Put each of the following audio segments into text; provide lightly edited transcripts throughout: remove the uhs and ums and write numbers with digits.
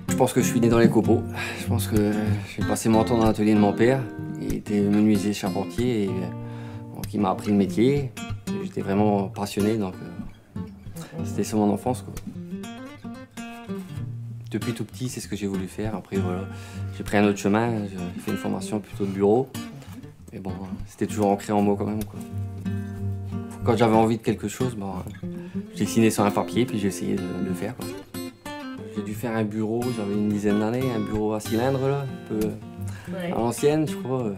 Je pense que je suis né dans les copeaux. Je pense que j'ai passé mon temps dans l'atelier de mon père. Il était menuisier charpentier et donc il m'a appris le métier. J'étais vraiment passionné, donc c'était sur mon enfance, quoi. Depuis tout petit, c'est ce que j'ai voulu faire. Après, voilà, j'ai pris un autre chemin. J'ai fait une formation plutôt de bureau. Mais bon, c'était toujours ancré en moi quand même, quoi. Quand j'avais envie de quelque chose, bon, je dessinais sur un papier puis j'essayais de le faire, quoi. J'ai dû faire un bureau, j'avais une dizaine d'années, un bureau à cylindre, là, un peu à l'ancienne, je crois.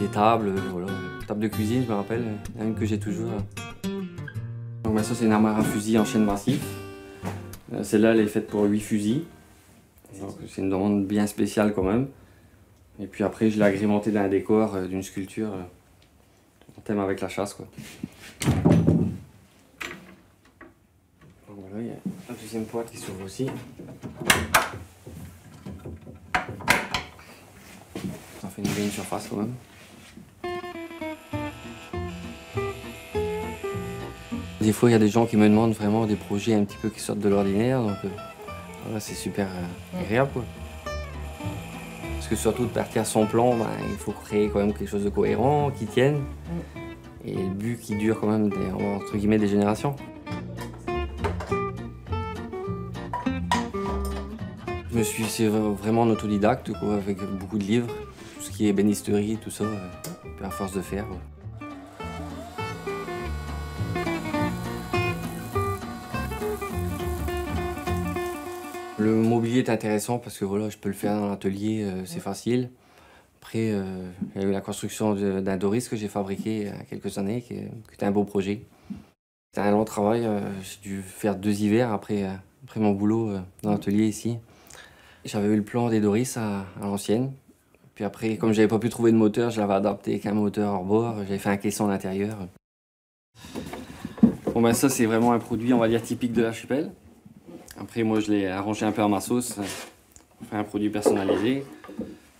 Des tables, voilà, table de cuisine, je me rappelle, une que j'ai toujours. Donc, ça, c'est une armoire à fusils en chêne massif. Celle-là, elle est faite pour 8 fusils. C'est une demande bien spéciale quand même. Et puis après, je l'ai agrémentée d'un décor, d'une sculpture en thème avec la chasse, quoi. Donc voilà, il y a la deuxième boîte qui s'ouvre aussi. Ça fait une belle surface quand même. Des fois, il y a des gens qui me demandent vraiment des projets un petit peu qui sortent de l'ordinaire, donc voilà, c'est super agréable, quoi. Parce que surtout de partir à son plan, ben, il faut créer quand même quelque chose de cohérent, qui tienne, et le but qui dure quand même entre guillemets des générations. Je me suis vraiment en autodidacte, quoi, avec beaucoup de livres, tout ce qui est bénisterie, tout ça, à force de faire, quoi. Le mobilier est intéressant parce que voilà, je peux le faire dans l'atelier, c'est facile. Après, il y a eu la construction d'un Doris que j'ai fabriqué il y a quelques années, qui était un beau projet. C'était un long travail, j'ai dû faire 2 hivers après mon boulot dans l'atelier ici. J'avais eu le plan des Doris à l'ancienne. Puis après, comme j'avais pas pu trouver de moteur, je l'avais adapté avec un moteur hors bord. J'avais fait un caisson à l'intérieur. Bon ben ça, c'est vraiment un produit, on va dire, typique de l'archipel. Après, moi, je l'ai arrangé un peu à ma sauce. On fait un produit personnalisé.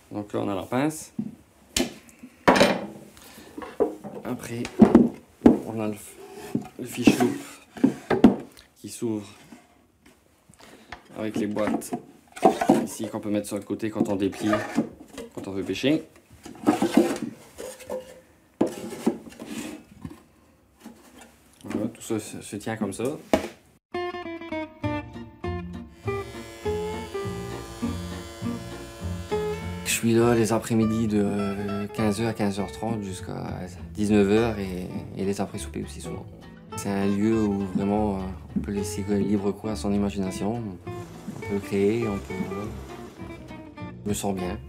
Donc là, on a la pince. Après, on a le fiche loupe qui s'ouvre avec les boîtes ici qu'on peut mettre sur le côté quand on déplie, quand on veut pêcher. Voilà, tout ça se tient comme ça. Je suis là les après-midi de 15h à 15h30 jusqu'à 19h et les après-soupers aussi souvent. C'est un lieu où vraiment on peut laisser libre cours à son imagination. On peut créer, on peut... Je me sens bien.